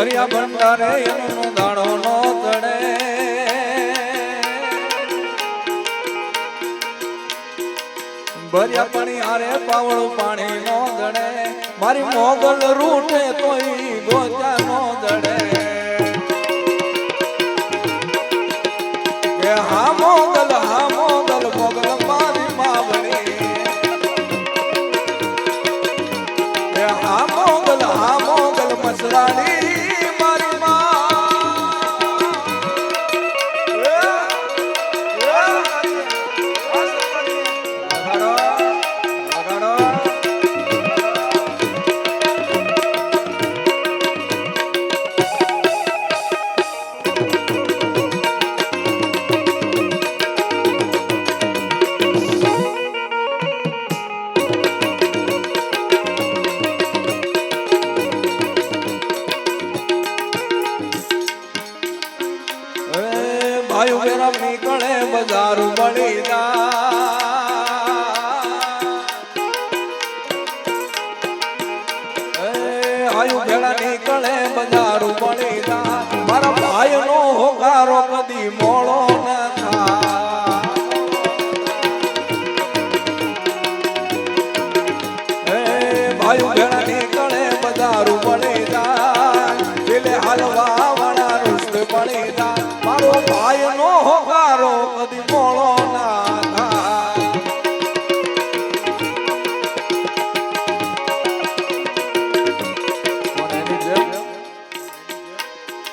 દરિયા ભંડારે એનો દાણો નો ચડે ભર્યા પાણી હારે પાવળું પાણી નો જડે મારી મોગલ રૂઠે તોય ગોચા નો જડે કે હા મોગલ મોગલ મારી માવણી કે હા મોગલ મસરાણી મારી માં ભાઈ વેરા નીકળે બજારું મળી આયુ ભેળા નીકળે બજારું મળી મારા ભાઈ નો હોકારો કદી મોળો ન થાય ભાઈ ભેળા નીકળે બજારું મળી પેલે હાલવા વાળા રૂસ્ત મળી મારો ભાઈ નો હોકારો કદી મોળો ના થાય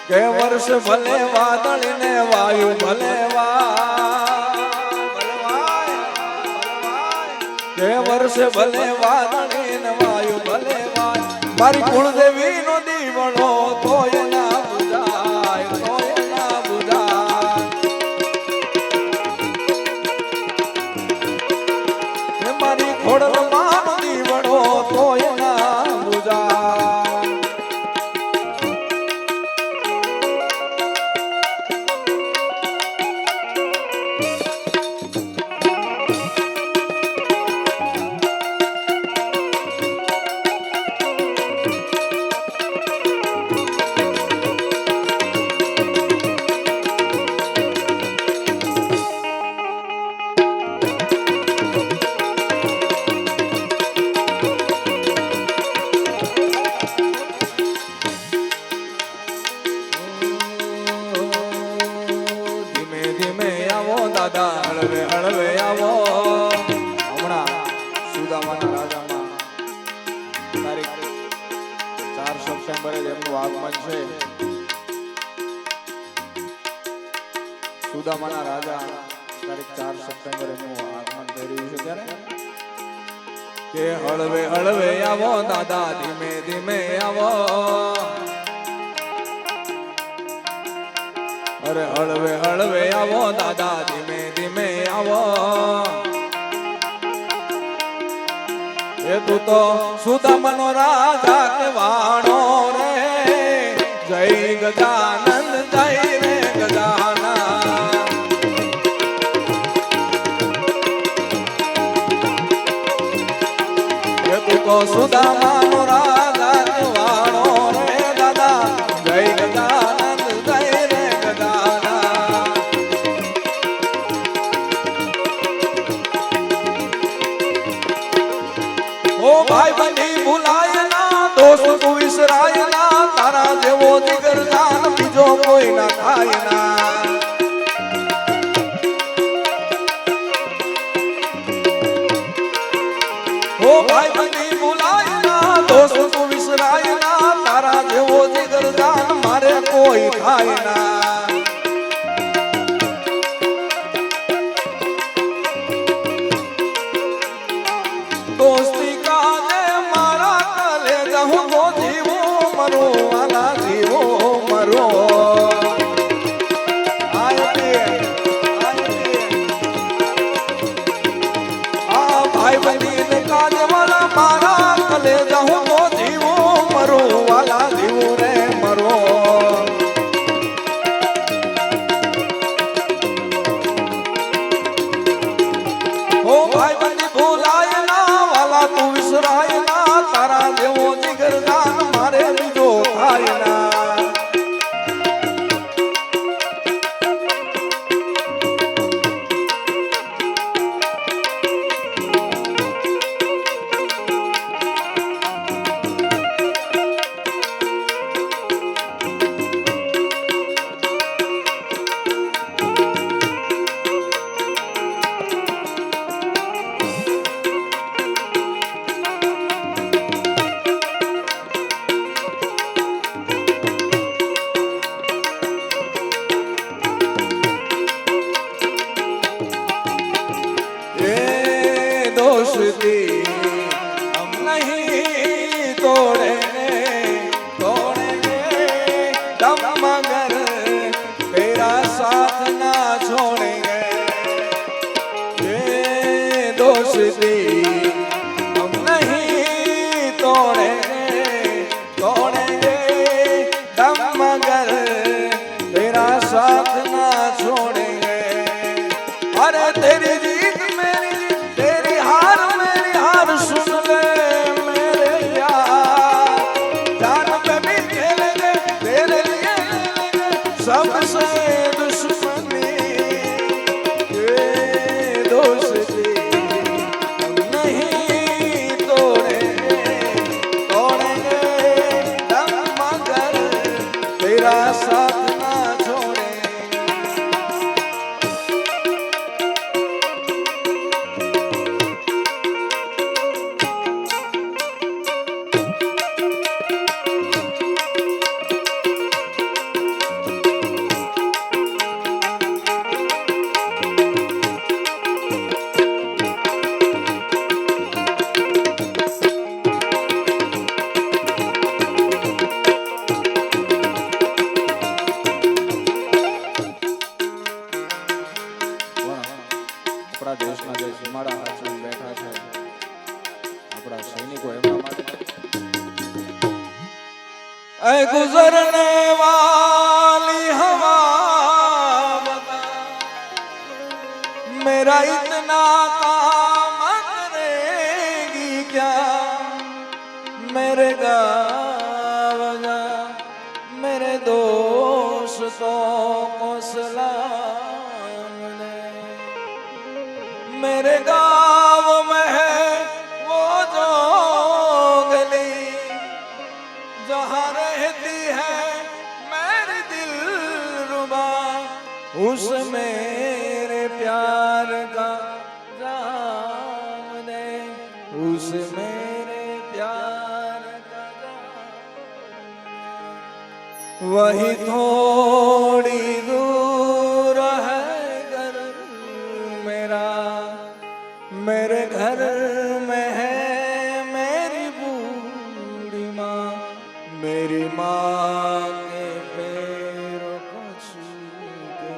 કે વર્ષ ભલે વાદળ ને વાયુ ભલે કે વર્ષ ભલે વાદળ ને વાયુ ભલે મારી કુળદેવી નો દીવડો તોય ના બુજાય તોય ના બુજાય મારી ખોડલ માં દીવડો તોય ના બુજાય હળવે હળવે આવો હમણાં સુદામાના રાજામાં તારીખ 4 સપ્ટેમ્બરે એમનું આગમન છે સુદામાના રાજા તારીખ 4 સપ્ટેમ્બરે એમનું આગમન થઈ રહ્યું છે ત્યારે કે હળવે હળવે આવો દાદા ધીમે ધીમે આવો અરે હળવે હળવે આવો દાદા ધીમે ધીમે આવો એ તું તો સુદામાનો રાજા કહેવાણો રે જય ગજાનંદ જય રે ગજાનંદ એ તું તો સુદામાનો રાજા કહેવાણો રે દાદા જય ગજાનંદ જય રે ઓ ભાઈ બની ભૂલાય ના દોસ્ત તું વિસરાય ના તારા જેવો જીગર જાન બીજો કોઈ ના થાય ના ઓ ભાઈ બની ભૂલાય ના દોસ્ત તું વિસરાય ના તારા જેવો જીગર જાન મારે કોઈ થાય ના દોસ્તી કાજે મારા કલે જહું તો જીવો મરો વાલા જીવો મરો આ ભાઈ બની કાજે વાલા મારા કલે જહું તો જીવો મરો વાલા જીવો રે મરો ઓ ભાઈ બની ભૂલાય ના તું વિસરાય ના તારા જેવો જીગર જાન મારે બીજો થાય ના तोड़ेंगे तोड़ेंगे दम मगर तेरा साथ ना छोड़ेंगे ये दोस्ती हम नहीं तोड़ेंगे तोड़ेंगे दम मगर तेरा साथ ना छोड़ेंगे अरे तेरी जीत मेरी जीत तेरी हार मेरी हार सुन ले मेरे यार जान पे भी खेलेंगे तेरे लिए लेंगे सबसे दुश्मनी ये दोस्ती हम नहीं तोड़ेंगे तोड़ेंगे दम मगर तेरा साथ ना छोड़ेंगे આપણા દેશના જે સીમાડા હાચવીને બેઠા છે આપણા સૈનિકો એમના માટે ऐ गुजरने वाली हवा बता मेरा इतना काम करेगी क्या मेरे गाँव जा मेरे दोस्तों को सलाम दे मेरे गाँव में है वो जो गली जहाँ रहती है मेरी दिलरुबा उस मेरे प्यार का जाम दे उस मेरे प्यार का जाम वही थोड़ी दूर है घर मेरा मेरे घर में है मेरी बूढ़ी माँ मेरी माँ के पैरों को छू के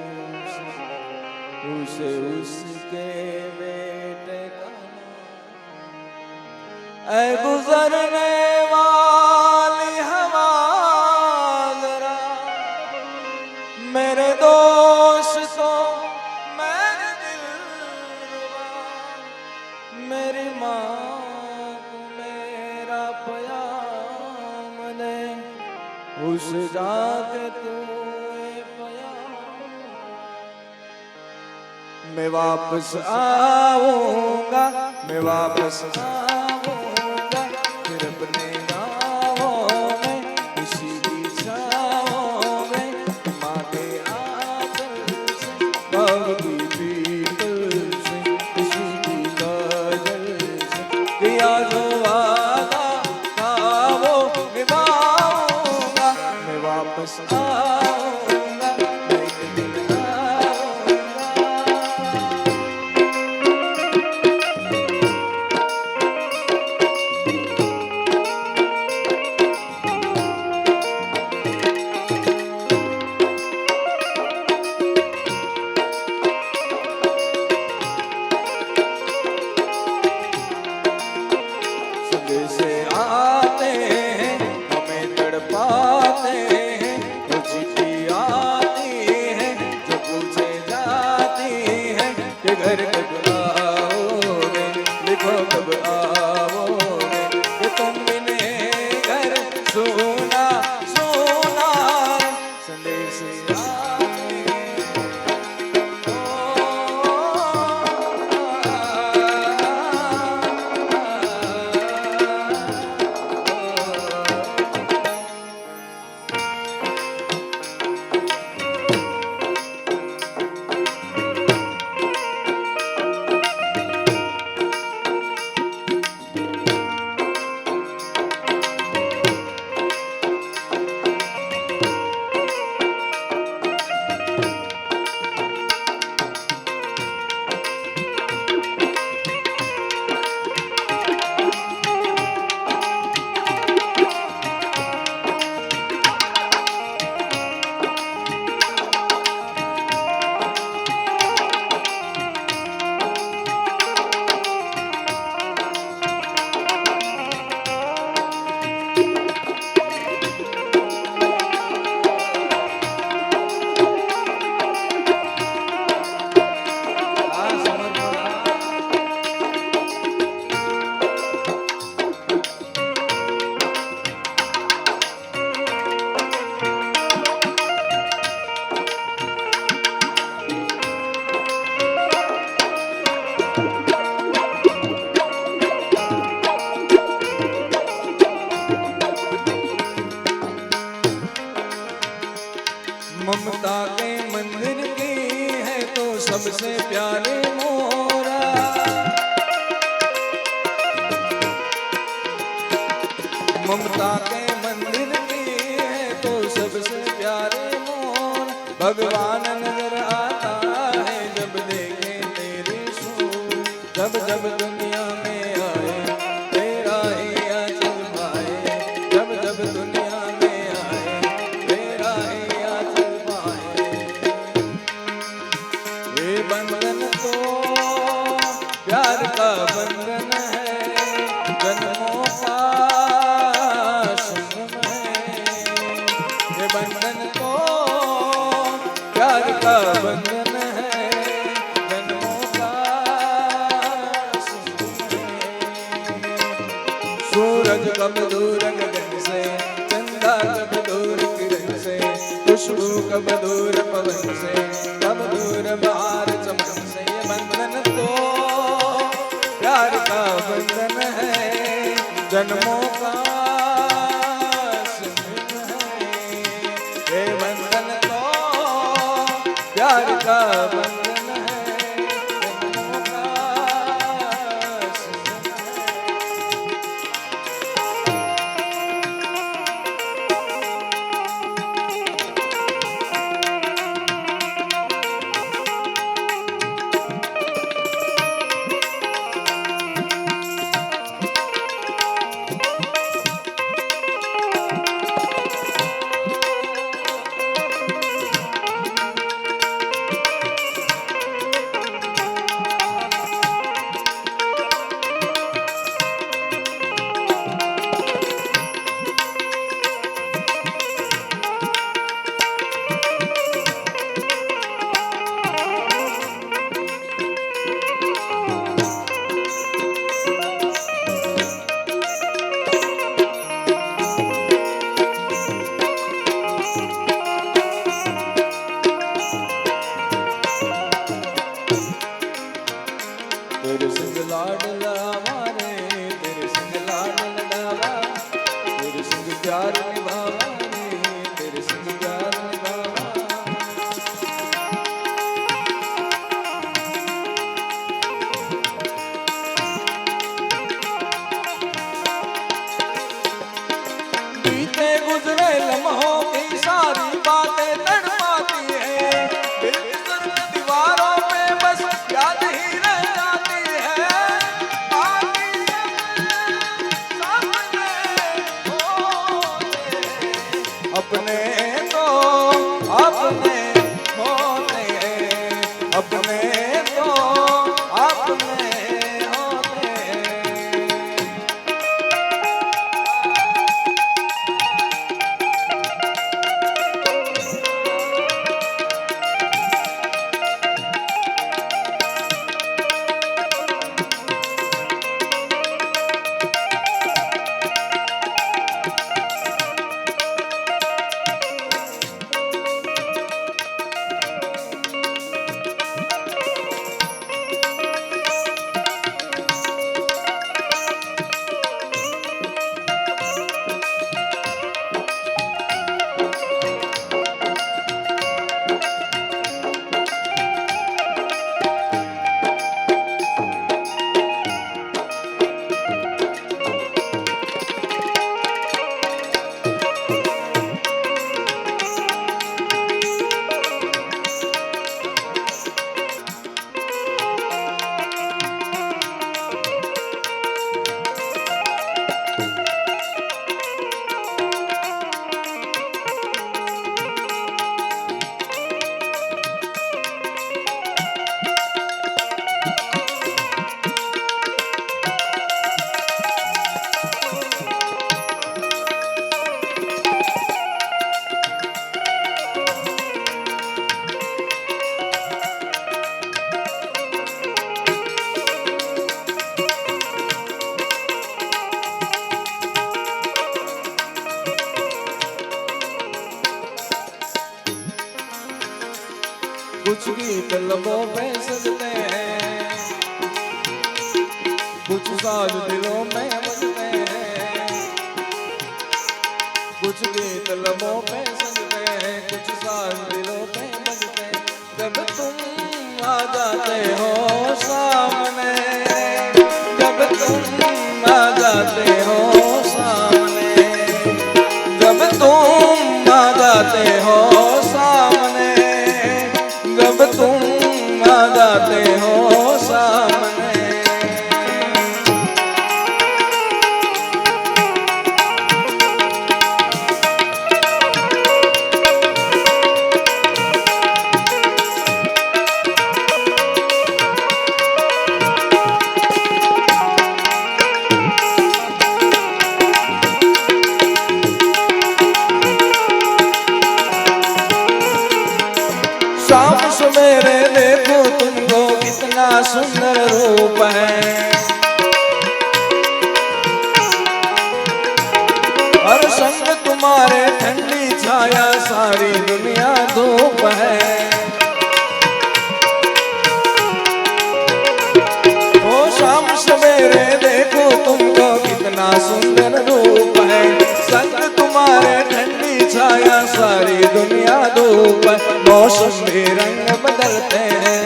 उसे उसके बेटे का नाम ऐ गुजरने वाली हवा जरा मेरे दोस्तों मेरे दिलरुबा मेरी माँ को मेरा प्याम दे उस जाके तू मैं वापस आऊंगा मैं वापस आऊंगा फिर अपने गाँवों में इसी की छाँवों में माँ के आंचल से बाग की पीपल से इसी की काजल से किया जो वादा था वो निभाऊंगा मैं वापस आऊंगा मैं एक दिन से आते हैं हमें तड़पाते हैं सबसे प्यारे मोरा। ममता के मंदिर की है तो सबसे प्यारे मोर। भगवान नजर आता है जब देखे तेरी सूरत। जब जब दुनिया में आए तेरा ही आंचल पाए। जब जब दुनिया में आए तेरा ही आंचल पाए। ये बंधन तो प्यार का बंधन है, जन्मों का संगम है। ये बंधन तो प्यार का बंधन है, जन्मों का संगम है। सूरज कब दूर गगन से, चंदा कब दूर किरण से, खुशबू कब दूर पवन से, कब दूर बहार चमन से। ये बंधन तो प्यार का बंधन है, जन्मों का संगम है। ये बंधन तो प्यार का बंधन है, जन्मों का संगम है। तेरे संग लाड लड़ावा रे, तेरे संग लाड लड़ावा, तेरे संग प्यार निभावा रे, तेरे संग प्यार निभावा। बीते गुजरे लम्हों की सारी बातें तड़पाती है, दिल की सर्द दीवारों पे बस याद ही रह जाती है। बाकी सब अपने तो अपने होते, अपने तो अपने होते। कुछ गीत लबों पे सजते हैं, कुछ साज दिलों में बजते हैं। कुछ गीत लबों पे सजते हैं, कुछ साज दिलों पे बजते हैं। जब तुम आ जाते हो सामने, जब तुम आ जाते हो सामने, जब तुम आ जाते हो सामने, जब तुम आ जाते हो सामने। शाम सवेरे देखो तुमको कितना सुंदर रूप है, हर संग तुम्हारे ठंडी छाया सारी दुनिया धूप है। ओ शाम सवेरे देखो तुमको कितना सुंदर रूप है, संग तुम्हारे ठंडी छाया सारी दुनिया धूप है। मौसम भी रंग बदलते हैं,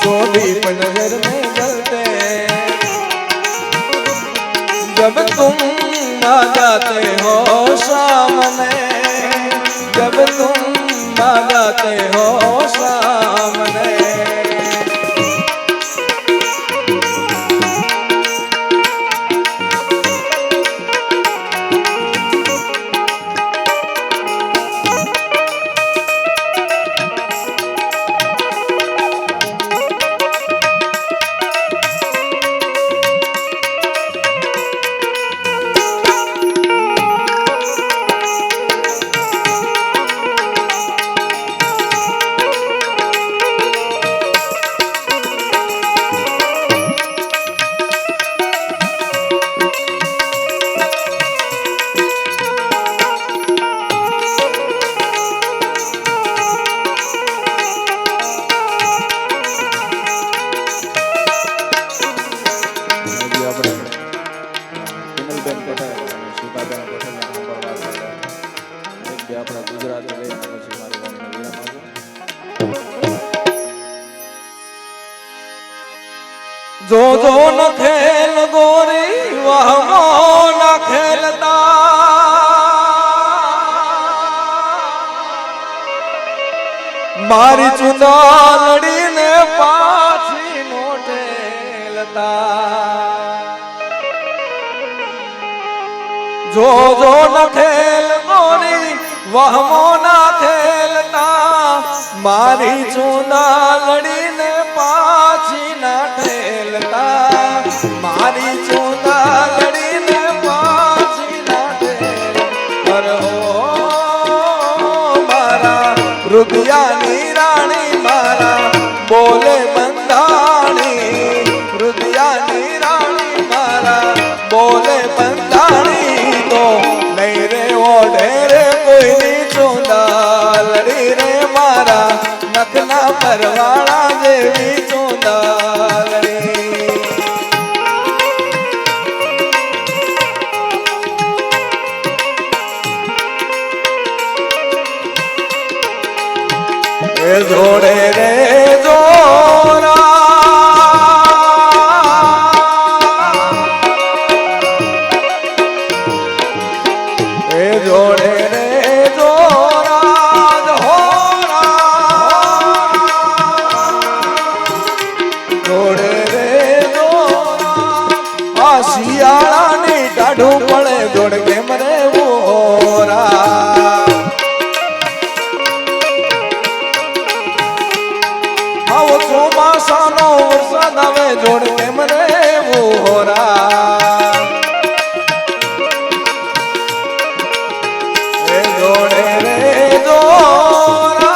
सो दीप नजर में जलते हैं, जब तुम आ जाते हो सामने, जब तुम आ जाते हो सामने। जो जो न खेल गोरी वह न खेलता, मारी चुंदालड़ी ने पाछी नो ठेलता। जो जो न खेल गोरी वह न खेलता, मारी चुंदालड़ी ने पाछी न ठेलता, मारी चुंदालड़ी ने पाछी न ठेलता। अरे ओ मारा रुदियानी रानी मारा बोले बंधानी, रुदियानी रानी मारा बोले बंधानी, तो नहीं रे ओ ढेरे कोई नहीं चुंदालड़ी रे मारा नखना परवाड़ा देवी चुंदालड़ी। ए जोड़े रे जोरा, ए जोड़े रे जोरा जोरा, जोड़े रे जोरा। आ सियाड़ा नी डाढू पड़े जोड़ के मरे वोरा, ચોમાસાનો વરસાદ આવે જોડ કેમ રહેવું હોરા। એ જોડે રે જોરા,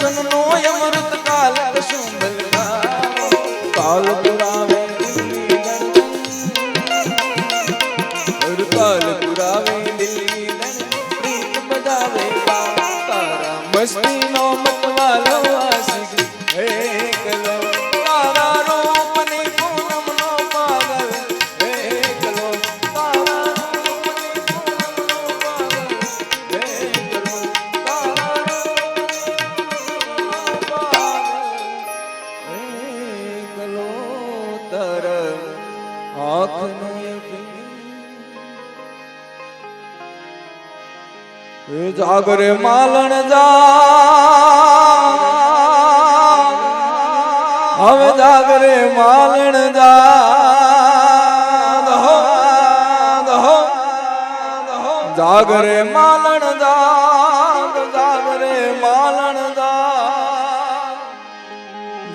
દર્શનનો અમૃત કાલ કશું બલકારો કાલ પુરાવે દિલ્હી ગણ કાલ પુરાવે દિલ્હી ગણ પ્રીત બજાવે તારા મસ્તીનો મતવાલો આશિક હે કલો તારા રૂપની પૂનમનો પાગલ હે કલો તારા રૂપની પૂનમનો પાગલ હે કલો તારા રૂપની પાગલ હે કલો તારા આંખનો જાગરે માલણ જા હવે જાગરે માલણ જા જાગરે માલણ જા જાગરે માલણ જા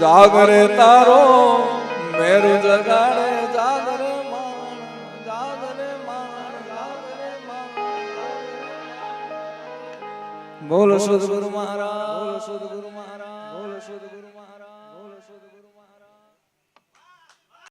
જાગરે તારો મેરુ જગાડે જાગરે માલણ જાગરે માલણ જાગરે માલણ બોલો સદગુરુ મહારાજ બોલો સદગુરુ મહારાજ બોલો સદગુરુ મહારાજ